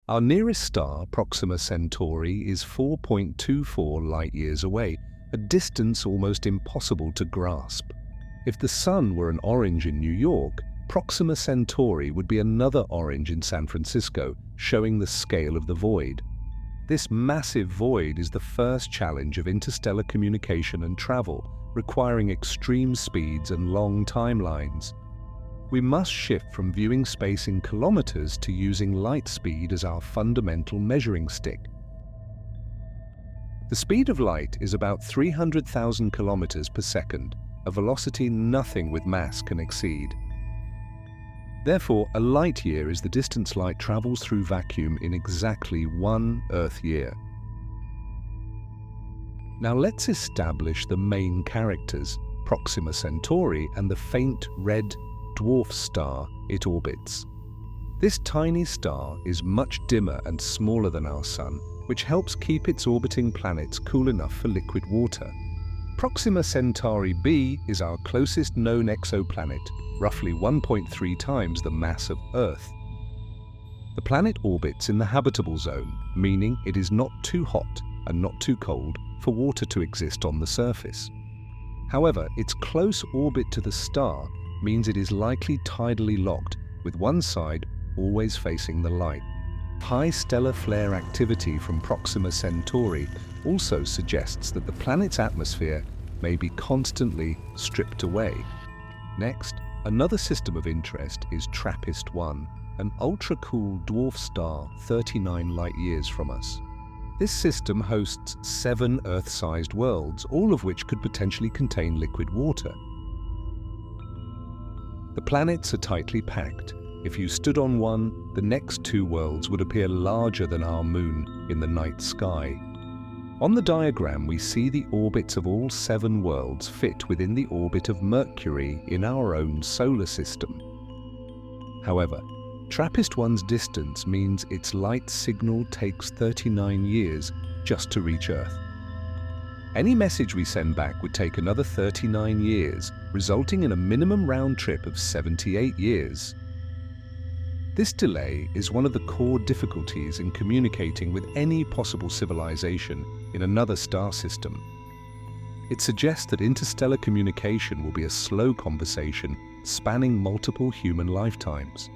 Our nearest star, Proxima Centauri, is 4.24 light-years away, a distance almost impossible to grasp. If the Sun were an orange in New York, Proxima Centauri would be another orange in San Francisco, showing the scale of the void. This massive void is the first challenge of interstellar communication and travel, requiring extreme speeds and long timelines. We must shift from viewing space in kilometers to using light speed as our fundamental measuring stick. The speed of light is about 300,000 kilometers per second, a velocity nothing with mass can exceed. Therefore, a light year is the distance light travels through vacuum in exactly 1 Earth year. Now let's establish the main characters, Proxima Centauri and the faint red dwarf star it orbits. This tiny star is much dimmer and smaller than our Sun, which helps keep its orbiting planets cool enough for liquid water. Proxima Centauri b is our closest known exoplanet, roughly 1.3 times the mass of Earth. The planet orbits in the habitable zone, meaning it is not too hot and not too cold for water to exist on the surface. However, its close orbit to the star means it is likely tidally locked, with one side always facing the light. High stellar flare activity from Proxima Centauri also suggests that the planet's atmosphere may be constantly stripped away. Next, another system of interest is TRAPPIST-1, an ultra-cool dwarf star 39 light-years from us. This system hosts 7 Earth-sized worlds, all of which could potentially contain liquid water. The planets are tightly packed. If you stood on one, the next 2 worlds would appear larger than our moon in the night sky. On the diagram, we see the orbits of all 7 worlds fit within the orbit of Mercury in our own solar system. However, TRAPPIST-1's distance means its light signal takes 39 years just to reach Earth. Any message we send back would take another 39 years, resulting in a minimum round trip of 78 years. This delay is one of the core difficulties in communicating with any possible civilization in another star system. It suggests that interstellar communication will be a slow conversation spanning multiple human lifetimes.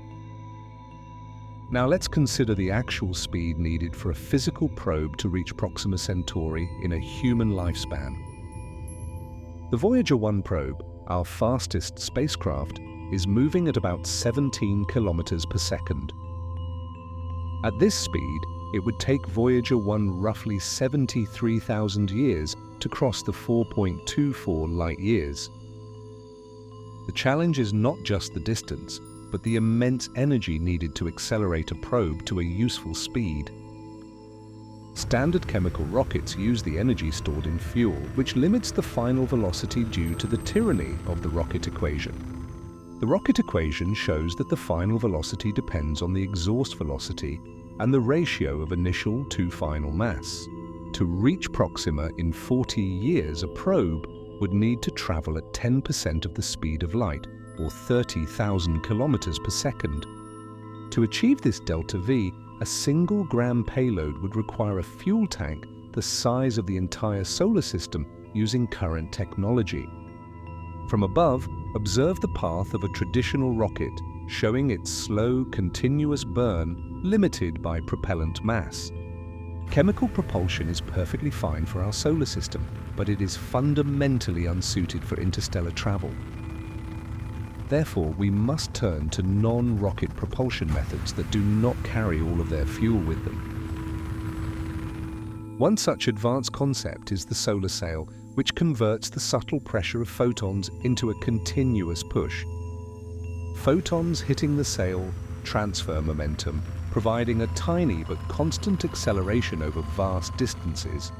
Now let's consider the actual speed needed for a physical probe to reach Proxima Centauri in a human lifespan. The Voyager 1 probe, our fastest spacecraft, is moving at about 17 kilometers per second. At this speed, it would take Voyager 1 roughly 73,000 years to cross the 4.24 light-years. The challenge is not just the distance, but the immense energy needed to accelerate a probe to a useful speed. Standard chemical rockets use the energy stored in fuel, which limits the final velocity due to the tyranny of the rocket equation. The rocket equation shows that the final velocity depends on the exhaust velocity and the ratio of initial to final mass. To reach Proxima in 40 years, a probe would need to travel at 10% of the speed of light, or 30,000 kilometers per second. To achieve this delta V, a single gram payload would require a fuel tank the size of the entire solar system using current technology. From above, observe the path of a traditional rocket, showing its slow, continuous burn limited by propellant mass. Chemical propulsion is perfectly fine for our solar system, but it is fundamentally unsuited for interstellar travel. Therefore, we must turn to non-rocket propulsion methods that do not carry all of their fuel with them. One such advanced concept is the solar sail, which converts the subtle pressure of photons into a continuous push. Photons hitting the sail transfer momentum, providing a tiny but constant acceleration over vast distances.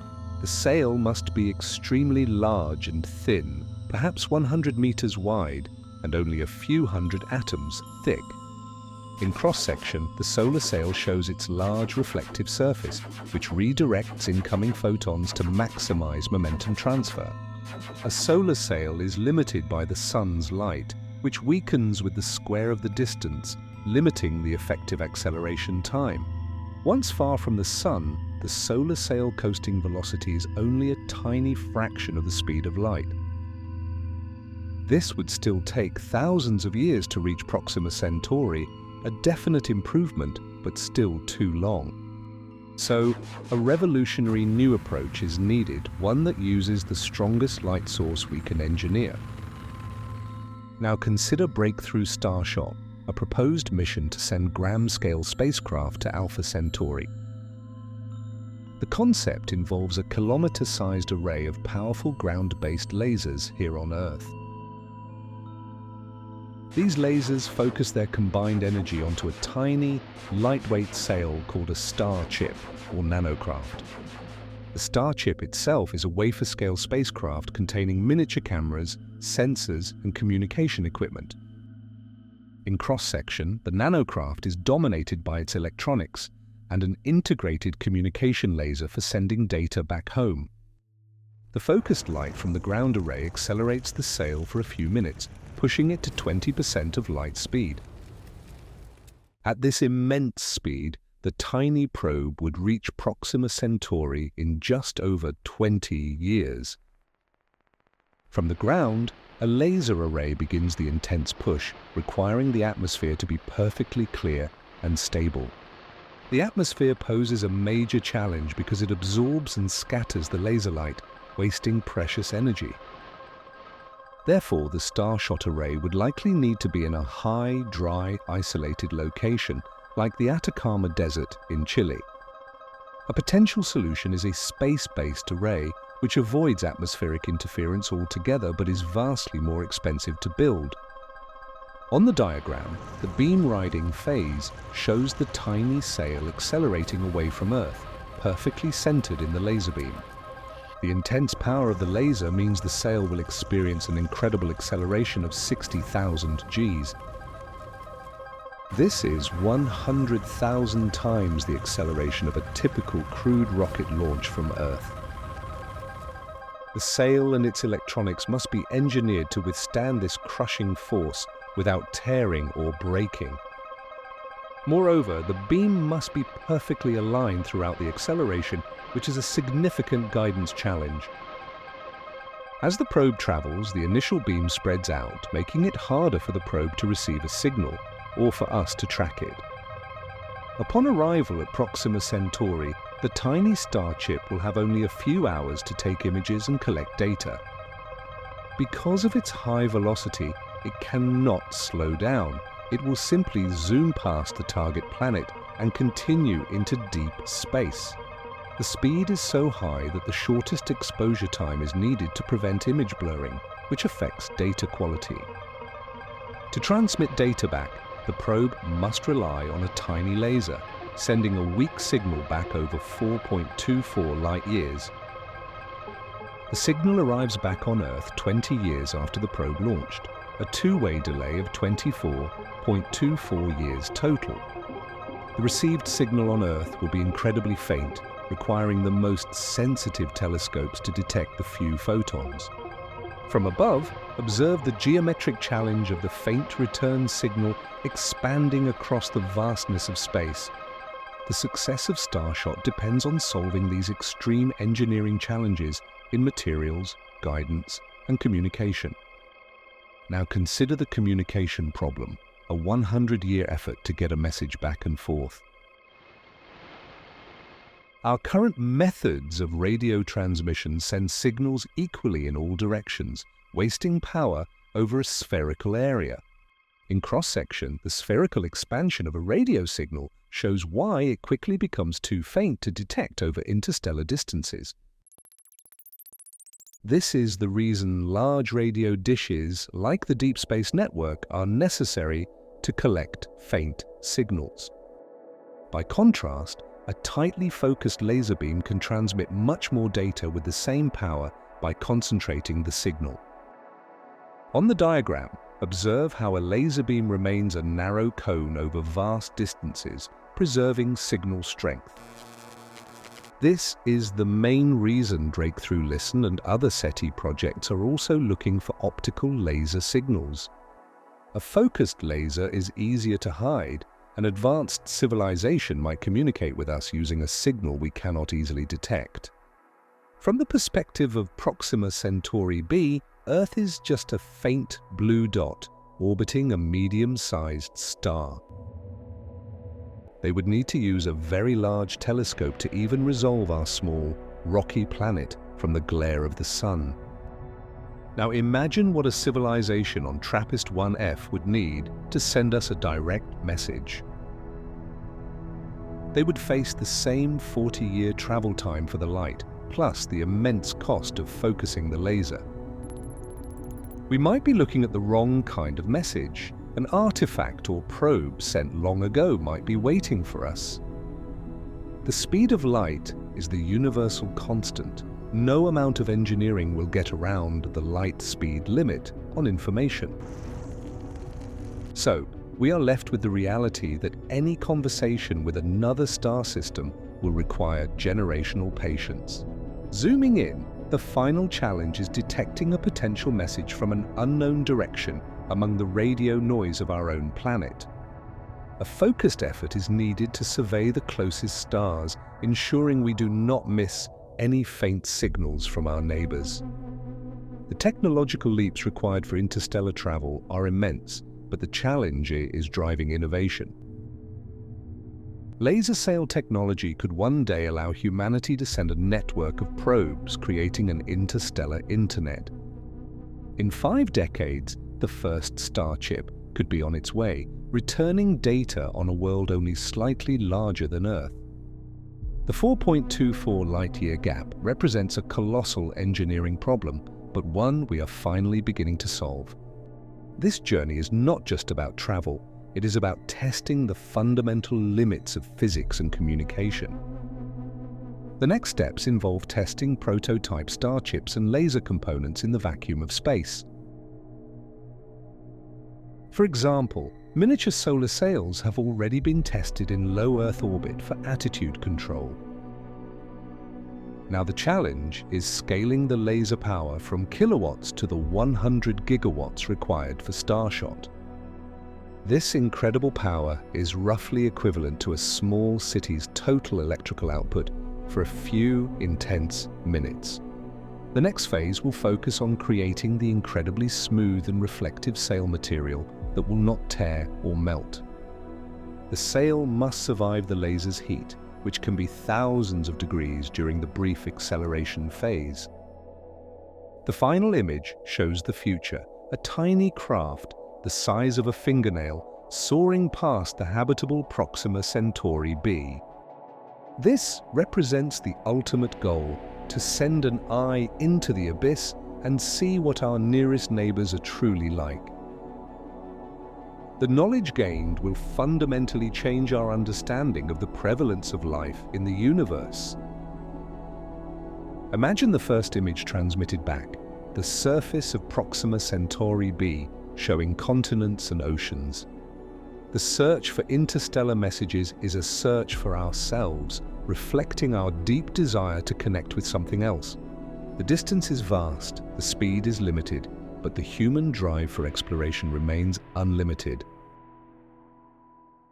The sail must be extremely large and thin, perhaps 100 meters wide, and only a few hundred atoms thick. In cross-section, the solar sail shows its large reflective surface, which redirects incoming photons to maximize momentum transfer. A solar sail is limited by the sun's light, which weakens with the square of the distance, limiting the effective acceleration time. Once far from the Sun, the solar sail coasting velocity is only a tiny fraction of the speed of light. This would still take thousands of years to reach Proxima Centauri, a definite improvement, but still too long. So, a revolutionary new approach is needed, one that uses the strongest light source we can engineer. Now consider Breakthrough Starshot, a proposed mission to send gram-scale spacecraft to Alpha Centauri. The concept involves a kilometer-sized array of powerful ground-based lasers here on Earth. These lasers focus their combined energy onto a tiny, lightweight sail called a StarChip, or nanocraft. The StarChip itself is a wafer-scale spacecraft containing miniature cameras, sensors, and communication equipment. In cross-section, the nanocraft is dominated by its electronics and an integrated communication laser for sending data back home. The focused light from the ground array accelerates the sail for a few minutes, pushing it to 20% of light speed. At this immense speed, the tiny probe would reach Proxima Centauri in just over 20 years. From the ground, a laser array begins the intense push, requiring the atmosphere to be perfectly clear and stable. The atmosphere poses a major challenge because it absorbs and scatters the laser light, wasting precious energy. Therefore, the Starshot array would likely need to be in a high, dry, isolated location, like the Atacama Desert in Chile. A potential solution is a space-based array, which avoids atmospheric interference altogether but is vastly more expensive to build. On the diagram, the beam-riding phase shows the tiny sail accelerating away from Earth, perfectly centered in the laser beam. The intense power of the laser means the sail will experience an incredible acceleration of 60,000 Gs. This is 100,000 times the acceleration of a typical crewed rocket launch from Earth. The sail and its electronics must be engineered to withstand this crushing force without tearing or breaking. Moreover, the beam must be perfectly aligned throughout the acceleration, which is a significant guidance challenge. As the probe travels, the initial beam spreads out, making it harder for the probe to receive a signal, or for us to track it. Upon arrival at Proxima Centauri, the tiny StarChip will have only a few hours to take images and collect data. Because of its high velocity, it cannot slow down. It will simply zoom past the target planet and continue into deep space. The speed is so high that the shortest exposure time is needed to prevent image blurring, which affects data quality. To transmit data back, the probe must rely on a tiny laser, sending a weak signal back over 4.24 light-years. The signal arrives back on Earth 20 years after the probe launched, a two-way delay of 24.24 years total. The received signal on Earth will be incredibly faint, requiring the most sensitive telescopes to detect the few photons. From above, observe the geometric challenge of the faint return signal expanding across the vastness of space. The success of Starshot depends on solving these extreme engineering challenges in materials, guidance, and communication. Now consider the communication problem, a 100-year effort to get a message back and forth. Our current methods of radio transmission send signals equally in all directions, wasting power over a spherical area. In cross-section, the spherical expansion of a radio signal shows why it quickly becomes too faint to detect over interstellar distances. This is the reason large radio dishes, like the Deep Space Network, are necessary to collect faint signals. By contrast, a tightly focused laser beam can transmit much more data with the same power by concentrating the signal. On the diagram, observe how a laser beam remains a narrow cone over vast distances, preserving signal strength. This is the main reason Breakthrough Listen and other SETI projects are also looking for optical laser signals. A focused laser is easier to hide, An advanced civilization might communicate with us using a signal we cannot easily detect. From the perspective of Proxima Centauri b, Earth is just a faint blue dot orbiting a medium-sized star. They would need to use a very large telescope to even resolve our small, rocky planet from the glare of the sun. Now imagine what a civilization on TRAPPIST-1F would need to send us a direct message. They would face the same 40-year travel time for the light, plus the immense cost of focusing the laser. We might be looking at the wrong kind of message. An artifact or probe sent long ago might be waiting for us. The speed of light is the universal constant. No amount of engineering will get around the light speed limit on information. So, we are left with the reality that any conversation with another star system will require generational patience. Zooming in, the final challenge is detecting a potential message from an unknown direction among the radio noise of our own planet. A focused effort is needed to survey the closest stars, ensuring we do not miss any faint signals from our neighbors. The technological leaps required for interstellar travel are immense, but the challenge is driving innovation. Laser sail technology could one day allow humanity to send a network of probes, creating an interstellar internet. In 5 decades, the first StarChip could be on its way, returning data on a world only slightly larger than Earth. The 4.24 light-year gap represents a colossal engineering problem, but one we are finally beginning to solve. This journey is not just about travel, it is about testing the fundamental limits of physics and communication. The next steps involve testing prototype StarChips and laser components in the vacuum of space. For example, miniature solar sails have already been tested in low Earth orbit for attitude control. Now the challenge is scaling the laser power from kilowatts to the 100 gigawatts required for Starshot. This incredible power is roughly equivalent to a small city's total electrical output for a few intense minutes. The next phase will focus on creating the incredibly smooth and reflective sail material that will not tear or melt. The sail must survive the laser's heat, which can be thousands of degrees during the brief acceleration phase. The final image shows the future, a tiny craft the size of a fingernail soaring past the habitable Proxima Centauri b. This represents the ultimate goal, to send an eye into the abyss and see what our nearest neighbors are truly like. The knowledge gained will fundamentally change our understanding of the prevalence of life in the universe. Imagine the first image transmitted back, the surface of Proxima Centauri b, showing continents and oceans. The search for interstellar messages is a search for ourselves, reflecting our deep desire to connect with something else. The distance is vast, the speed is limited, but the human drive for exploration remains unlimited.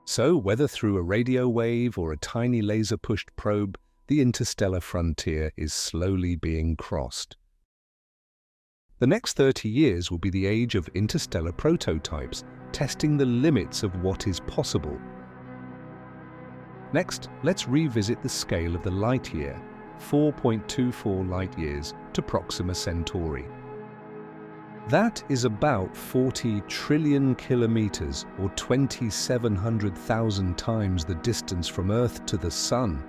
So, whether through a radio wave or a tiny laser-pushed probe, the interstellar frontier is slowly being crossed. The next 30 years will be the age of interstellar prototypes, testing the limits of what is possible. Next, let's revisit the scale of the light year, 4.24 light-years to Proxima Centauri. That is about 40 trillion kilometers, or 2,700,000 times the distance from Earth to the Sun.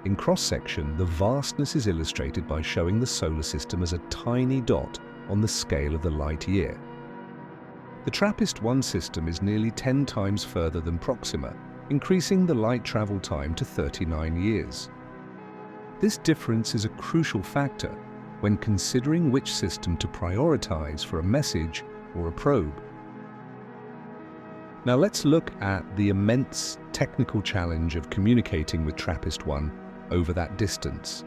In cross-section, the vastness is illustrated by showing the solar system as a tiny dot on the scale of the light year. The TRAPPIST-1 system is nearly 10 times further than Proxima, increasing the light travel time to 39 years. This difference is a crucial factor when considering which system to prioritize for a message or a probe. Now let's look at the immense technical challenge of communicating with TRAPPIST-1 over that distance.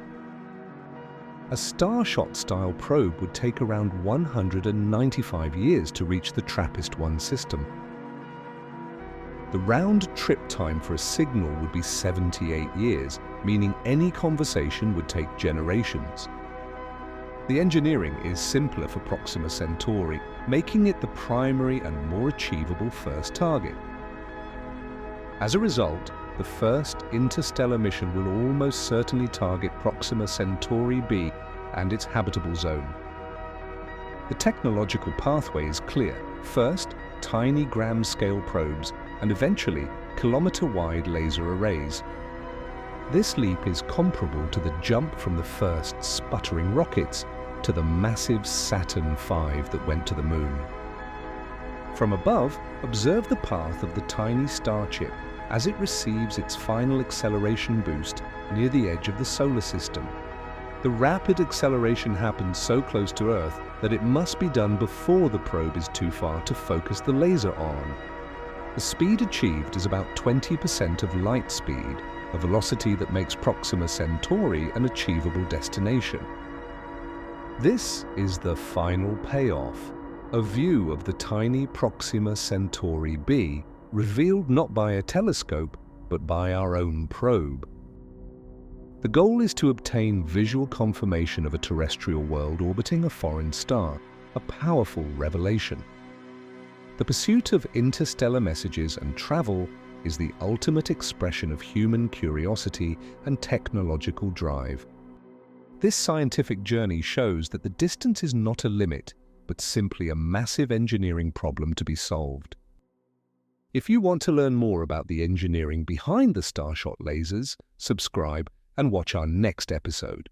A Starshot-style probe would take around 195 years to reach the TRAPPIST-1 system. The round trip time for a signal would be 78 years, meaning any conversation would take generations. The engineering is simpler for Proxima Centauri, making it the primary and more achievable first target. As a result, the first interstellar mission will almost certainly target Proxima Centauri b and its habitable zone. The technological pathway is clear. First, tiny gram-scale probes, and eventually kilometer-wide laser arrays. This leap is comparable to the jump from the first sputtering rockets to the massive Saturn V that went to the Moon. From above, observe the path of the tiny StarChip as it receives its final acceleration boost near the edge of the solar system. The rapid acceleration happens so close to Earth that it must be done before the probe is too far to focus the laser on. The speed achieved is about 20% of light speed, a velocity that makes Proxima Centauri an achievable destination. This is the final payoff, a view of the tiny Proxima Centauri b, revealed not by a telescope, but by our own probe. The goal is to obtain visual confirmation of a terrestrial world orbiting a foreign star, a powerful revelation. The pursuit of interstellar messages and travel is the ultimate expression of human curiosity and technological drive. This scientific journey shows that the distance is not a limit, but simply a massive engineering problem to be solved. If you want to learn more about the engineering behind the Starshot lasers, subscribe and watch our next episode.